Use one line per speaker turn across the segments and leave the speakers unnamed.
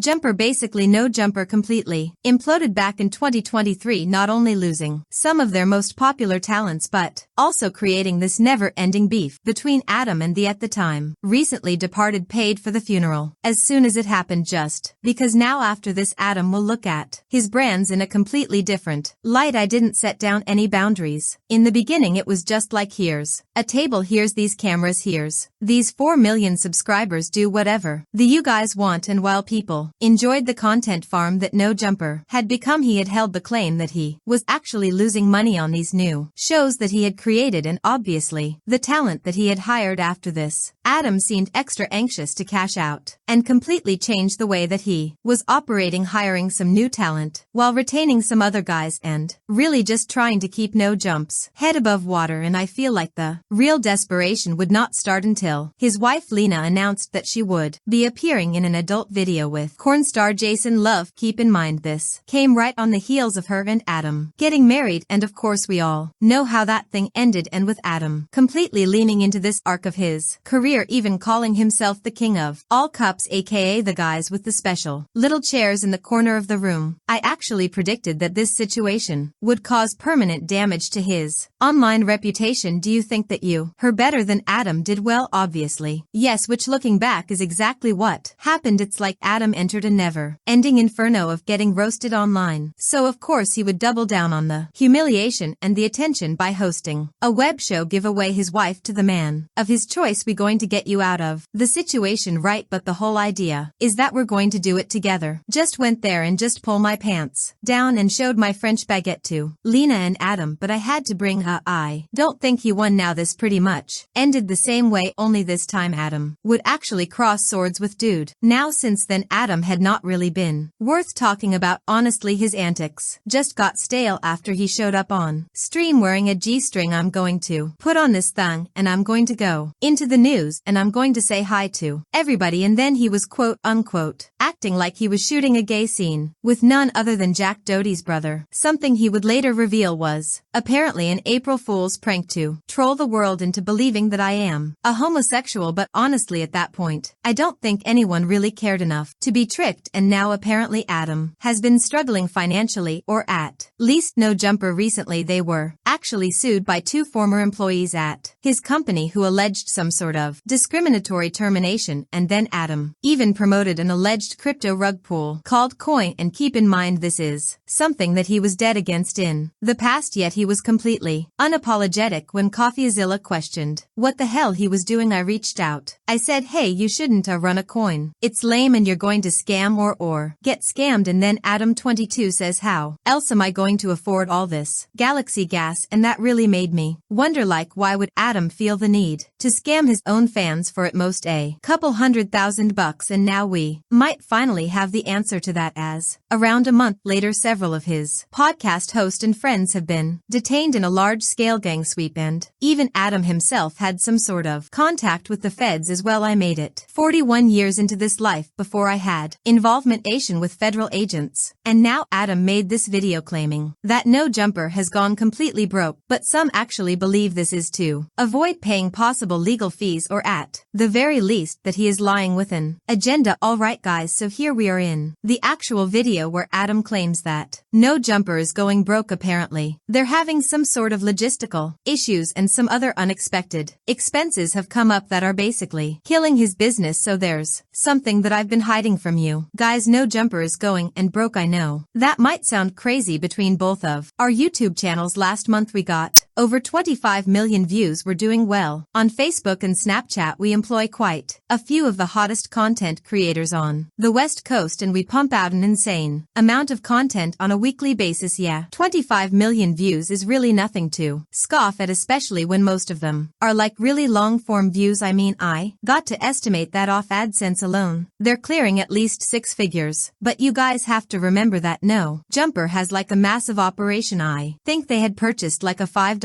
Jumper basically no jumper completely. Imploded back in 2023, not only losing some of their most popular talents but also creating this never-ending beef between Adam and the at the time recently departed paid for the funeral as soon as it happened, just because now after this Adam will look at his brands in a completely different light. I didn't set down any boundaries. In the beginning it was just like, here's a table, here's these cameras, here's these 4 million subscribers, do whatever you guys want. And while people enjoyed the content farm that No Jumper had become, he had held the claim that he was actually losing money on these new shows that he had created and obviously the talent that he had hired. After this, Adam seemed extra anxious to cash out and completely change the way that he was operating, hiring some new talent while retaining some other guys and really just trying to keep No Jump's head above water. And I feel like the real desperation would not start until his wife Lena announced that she would be appearing in an adult video with corn star Jason Love. Keep in mind this came right on the heels of her and Adam getting married, and of course we all know how that thing ended, and with Adam completely leaning into this arc of his career, even calling himself the king of all cups, aka the guys with the special little chairs in the corner of the room. I actually predicted that this situation would cause permanent damage to his online reputation. Do you think that her better than Adam did? Well, obviously yes, which looking back is exactly what happened. It's like Adam entered a never-ending inferno of getting roasted online, so of course he would double down on the humiliation and the attention by hosting a web show, give away his wife to the man of his choice. We going to get you out of the situation, right? But the whole idea is that we're going to do it together. Just went there and just pull my pants down and showed my French baguette to Lena and Adam, but I had to bring her. I don't think he won. Now this pretty much ended the same way, only this time Adam would actually cross swords with dude. Now since then Adam had not really been worth talking about. Honestly, his antics just got stale after he showed up on stream wearing a G-string. I'm going to put on this thing and I'm going to go into the news and I'm going to say hi to everybody, and then he was quote unquote acting like he was shooting a gay scene with none other than Jack Doty's brother, something he would later reveal was apparently an April Fool's prank to troll the world into believing that I am a homosexual. But honestly at that point I don't think anyone really cared enough to be tricked, and now apparently Adam has been struggling financially, or at least No Jumper. Recently they were actually sued by 2 former employees at his company who alleged some sort of discriminatory termination, and then Adam even promoted an alleged crypto rug pool called Coin, and keep in mind this is something that he was dead against in the past, yet he was completely unapologetic when CoffeeZilla questioned what the hell he was doing. I reached out. I said, hey, you shouldn't run a coin. It's lame and you're going to scam or get scammed. And then Adam22 says, how else am I going to afford all this galaxy gas? And that really made me wonder, like, why would Adam feel the need to scam his own fans for at most a couple $100,000? And now we might finally have the answer to that, as around a month later several of his podcast hosts and friends have been detained in a large-scale gang sweep, and even Adam himself had some sort of contact with the feds as well. I made it 41 years into this life before I had involvement with federal agents, and now Adam made this video claiming that No Jumper has gone completely broke, but some actually believe this is to avoid paying possible legal fees, or at the very least that he is lying with an agenda. Alright guys, so here we are in the actual video where Adam claims that No Jumper is going broke. Apparently they're having some sort of logistical issues and some other unexpected expenses have come up that are basically killing his business. So there's something that I've been hiding from you guys. No Jumper is going and broke. I know that might sound crazy. Between both of our YouTube channels last month we got over 25 million views. We're doing well on Facebook and Snapchat. We employ quite a few of the hottest content creators on the West Coast, and we pump out an insane amount of content on a weekly basis. Yeah, 25 million views is really nothing to scoff at, especially when most of them are like really long form views. I mean, I got to estimate that off AdSense alone they're clearing at least 6 figures. But you guys have to remember that No Jumper has like a massive operation. I think they had purchased like a $5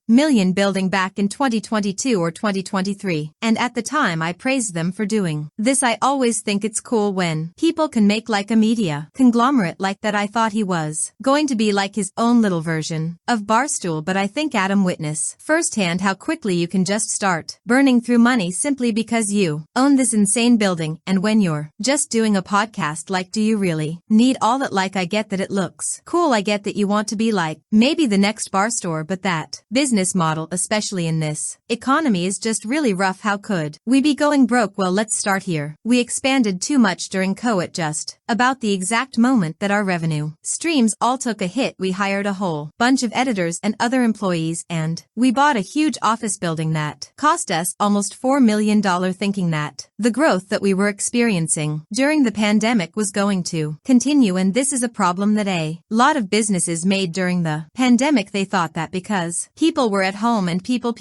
million building back in 2022 or 2023, and at the time I praised them for doing this. I always think it's cool when people can make like a media conglomerate like that. I thought he was going to be like his own little version of Barstool, but I think Adam witnessed firsthand how quickly you can just start burning through money simply because you own this insane building. And when you're just doing a podcast, like, do you really need all that? Like, I get that it looks cool, I get that you want to be like maybe the next Barstore, but that business model, especially in this economy, is just really rough. How could we be going broke? Well, let's start here. We expanded too much during COVID, just about the exact moment that our revenue streams all took a hit. We hired a whole bunch of editors and other employees, and we bought a huge office building that cost us almost $4 million, thinking that the growth that we were experiencing during the pandemic was going to continue. And this is a problem that a lot of businesses made during the pandemic. They thought that because people were at home and people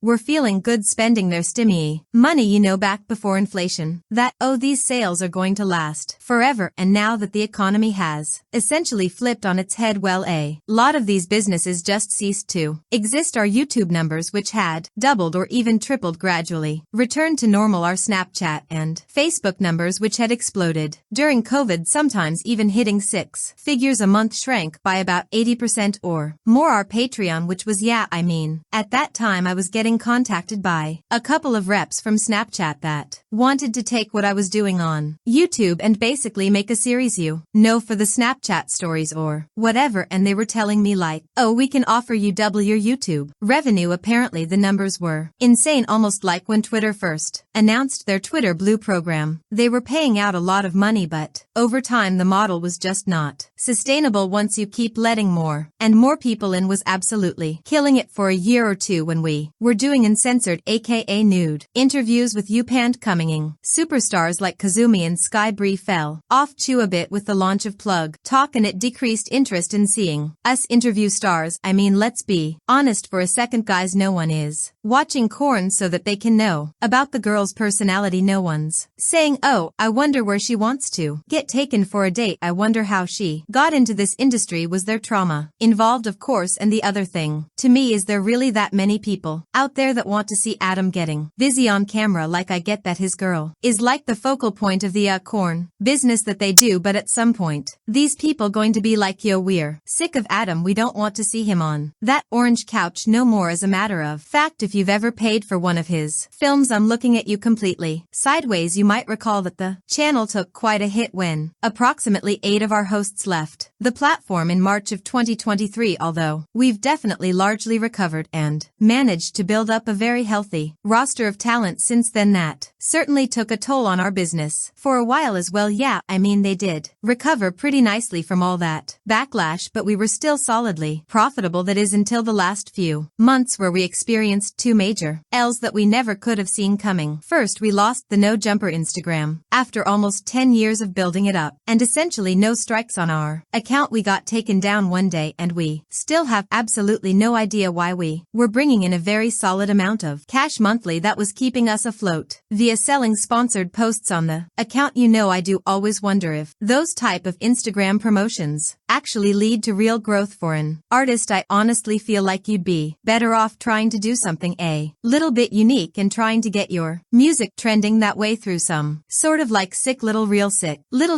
were feeling good spending their money, back before inflation, that, oh, these sales are going to last forever. And now that the economy has essentially flipped on its head, well, a lot of these businesses just ceased to exist. Our YouTube numbers, which had doubled or even tripled, gradually returned to normal. Our Snapchat and Facebook numbers, which had exploded during COVID, sometimes even hitting six figures a month, shrank by about 80% or more. Our Patreon, which was, at that time I was getting contacted by a couple of reps from Snapchat that wanted to take what I was doing on YouTube and basically make a series, for the Snapchat stories or whatever, and they were telling me like, oh, we can offer you double your YouTube revenue. Apparently the numbers were insane, almost like when Twitter first announced their Twitter Blue program. They were paying out a lot of money, but over time the model was just not sustainable once you keep letting more and more people in. Was absolutely killing it for a year or two when we were doing uncensored, aka nude, interviews with upcoming superstars like Kazumi and Sky fell off too a bit with the launch of Plug Talk, and it decreased interest in seeing us interview stars. Let's be honest for a second, guys, no one is watching Korn so that they can know about the girl's personality. No one's saying, oh, I wonder where she wants to get taken for a date, I wonder how she got into this industry. Was there trauma involved? Of course. And the other thing to me is, there really that many people out there that want to see Adam getting busy on camera? Like, I get that his girl is like the focal point of the Korn business that they do, but at some point these people going to be like, yo, we're sick of Adam, we don't want to see him on that orange couch no more. As a matter of fact, if you've ever paid for one of his films, I'm looking at you completely sideways. You might recall that the channel took quite a hit when approximately 8 of our hosts left the platform in March of 2023, although we've definitely largely recovered and managed to build up a very healthy roster of talent since then. That certainly took a toll on our business for a while as well. They did recover pretty nicely from all that backlash, but we were still solidly profitable. That is, until the last few months, where we experienced 2 major L's that we never could have seen coming. First, we lost the No Jumper Instagram after almost 10 years of building it up and essentially no strikes on our account. We got taken down one day, and we still have absolutely no idea why. We were bringing in a very solid amount of cash monthly that was keeping us afloat via selling sponsored posts on the account. I do always wonder if those type of Instagram promotions actually lead to real growth for an artist. I honestly feel like you'd be better off trying to do something a little bit unique and trying to get your music trending that way through some sort of like sick little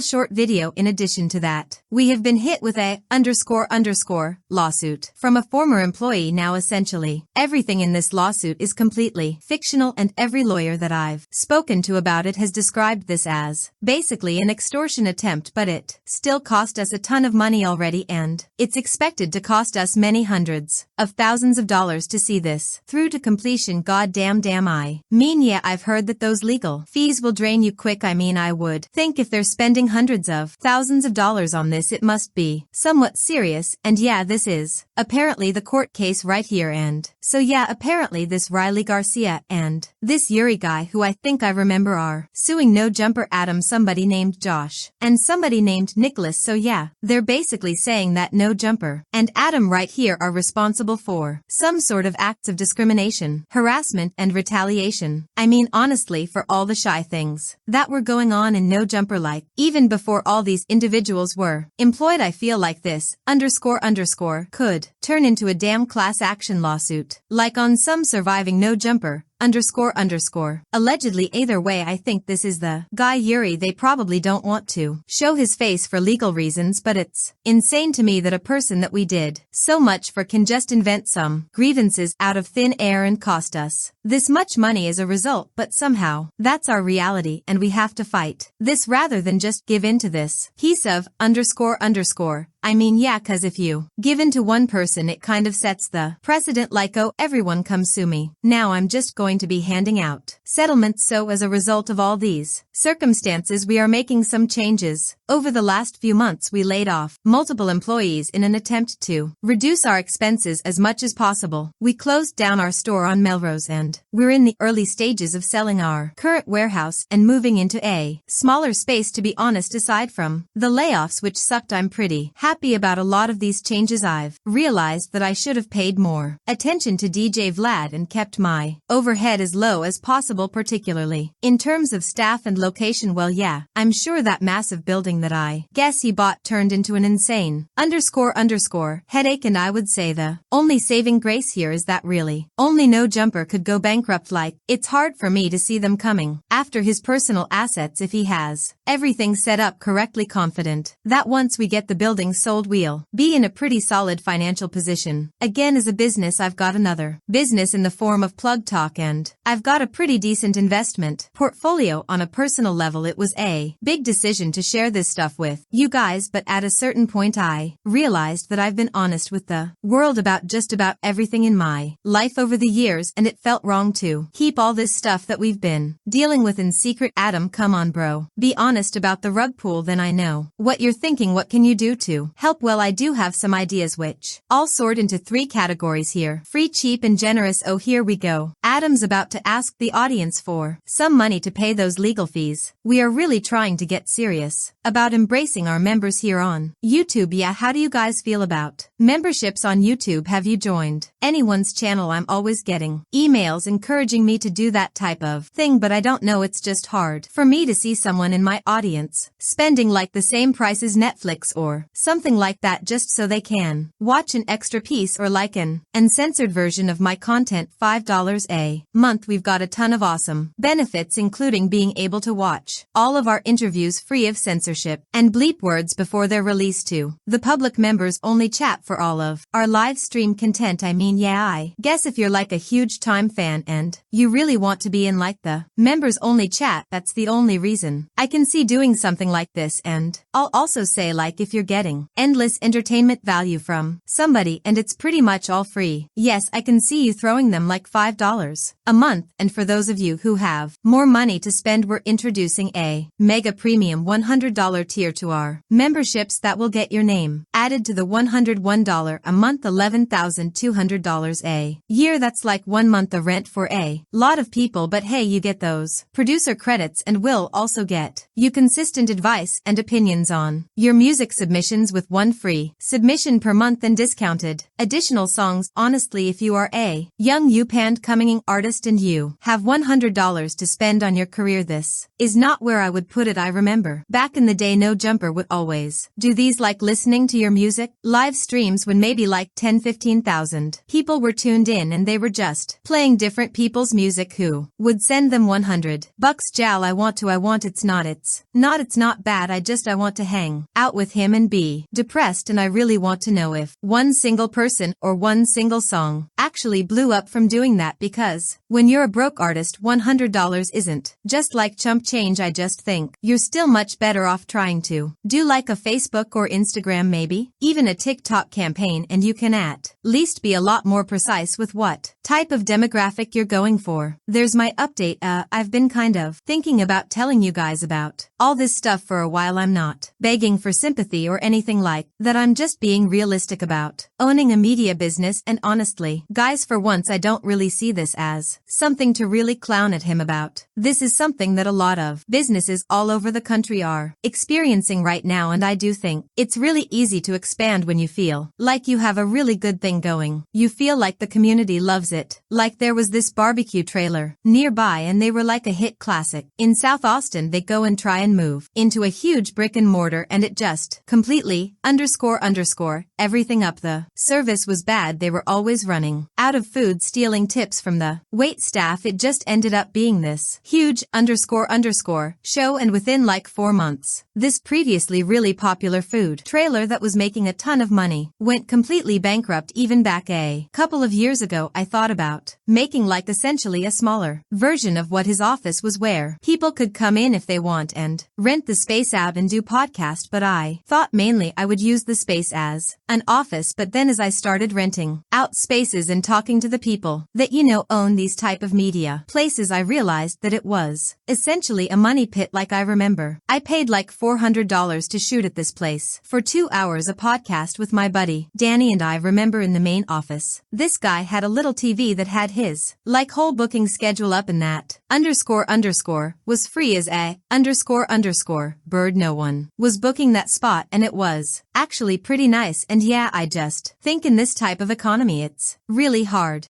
short video. In addition to that, we have been hit with a ___ lawsuit from a former employee. Now essentially everything in this lawsuit is completely fictional, and every lawyer that I've spoken to about it has described this as basically an extortion attempt, but it still cost us a ton of money already, and it's expected to cost us many hundreds of thousands of dollars to see this through to completion. I've heard that those legal fees will drain you quick. I would think if they're spending hundreds of thousands of dollars on this, it must be somewhat serious. And this is apparently the court case right here. And so apparently this Riley Garcia and this Yuri guy, who I think I remember, are suing No Jumper Adam, somebody named Josh, and somebody named Nicholas. So they're basically saying that No Jumper and Adam right here are responsible responsible for some sort of acts of discrimination, harassment, and retaliation. I mean, honestly, for all the shy things that were going on in No Jumper, like, even before all these individuals were employed, I feel like this ___ could turn into a damn class action lawsuit, like on some surviving No Jumper ___ allegedly. Either way, I think this is the guy Yuri. They probably don't want to show his face for legal reasons, but it's insane to me that a person that we did so much for can just invent some grievances out of thin air and cost us this much money as a result. But somehow that's our reality, and we have to fight this rather than just give in to this piece of ___ I mean, yeah, cause if you give in to one person, it kind of sets the precedent, like, oh, everyone come sue me. Now I'm just going to be handing out settlements. So as a result of all these circumstances, we are making some changes. Over the last few months, we laid off multiple employees in an attempt to reduce our expenses as much as possible. We closed down our store on Melrose, and we're in the early stages of selling our current warehouse and moving into a smaller space. To be honest, aside from the layoffs, which sucked, I'm pretty happy about a lot of these changes. I've realized that I should have paid more attention to DJ Vlad and kept my overhead as low as possible, particularly in terms of staff and location. Well, yeah, I'm sure that massive building that I guess he bought turned into an insane ___ headache, and I would say the only saving grace here is that really only No Jumper could go bankrupt. Like, it's hard for me to see them coming after his personal assets if he has everything set up correctly. Confident that once we get the building sold, we'll be in a pretty solid financial position. Again, as a business, I've got another business in the form of Plug Talk, and I've got a pretty decent investment portfolio. On a personal level, it was a big decision to share this stuff with you guys, but at a certain point I realized that I've been honest with the world about just about everything in my life over the years, and it felt wrong to keep all this stuff that we've been dealing with in secret. Adam, come on bro, be honest about the rug pull. Then I know what you're thinking. What can you do to help? Well, I do have some ideas, which I'll sort into 3 categories here: free, cheap, and generous. Oh, here we go. Adam's about to ask the audience for some money to pay those legal fees. We are really trying to get serious about embracing our members here on YouTube. Yeah, how do you guys feel about memberships on YouTube? Have you joined anyone's channel? I'm always getting emails encouraging me to do that type of thing, but I don't know, it's just hard for me to see someone in my audience spending like the same price as Netflix or something like that just so they can watch an extra piece or like an uncensored version of my content. $5 a month. We've got a ton of awesome benefits, including being able to watch all of our interviews free of censorship and bleep words before they're released to the public. Members only chat for all of our live stream content. I mean, yeah, I guess if you're like a huge time fan and you really want to be in like the members only chat, that's the only reason I can see doing something like this. And I'll also say, like, if you're getting endless entertainment value from somebody and it's pretty much all free, yes, I can see you throwing them like $5 a month. And for those of you who have more money to spend, we're introducing a mega premium $100 tier to our memberships that will get your name added to the $101 a month, $11,200 a year. That's like 1 month of rent for a lot of people, but hey, you get those producer credits and will also get you consistent advice and opinions on your music submissions with 1 free submission per month and discounted additional songs. Honestly, if you are a young up-and-coming artist and you have $100 to spend on your career, this is not where I would put it. I remember back in the day, No Jumper would always do these, like listening to your music live streams when maybe like 10-15,000 people were tuned in and they were just playing different people's music who would send them $100. Jal, I want it's not bad. I want to hang out with him and be depressed, and I really want to know if one single person or one single song actually blew up from doing that, because when you're a broke artist, $100 isn't just like chump change. I just think you're still much better off trying to do like a Facebook or Instagram, maybe even a TikTok campaign, and you can at least be a lot more precise with what type of demographic you're going for. There's my update. I've been kind of thinking about telling you guys about all this stuff for a while. I'm not begging for sympathy or anything something like that I'm just being realistic about owning a media business, and honestly, guys, for once I don't really see this as something to really clown at him about. This is something that a lot of businesses all over the country are experiencing right now, and I do think it's really easy to expand when you feel like you have a really good thing going. You feel like the community loves it. Like there was this barbecue trailer nearby and they were like a hit classic. In South Austin they go and try and move into a huge brick and mortar and it just completely __ everything up. The service was bad, they were always running out of food, stealing tips from the wait staff. It just ended up being this huge __ show, and within like 4 months, this previously really popular food trailer that was making a ton of money went completely bankrupt. Even back a couple of years ago I thought about making like essentially a smaller version of what his office was, where people could come in if they want and rent the space out and do podcast, but I thought mainly I would use the space as an office. But then as I started renting out spaces and talking to the people that own these type of media places, I realized that it was essentially a money pit. Like I remember I paid like $400 to shoot at this place for 2 hours, a podcast with my buddy Danny, and I remember in the main office this guy had a little TV that had his like whole booking schedule up, and that __ was free as a __ bird. No one was booking that spot and it was actually pretty nice. And yeah, I just think in this type of economy it's really hard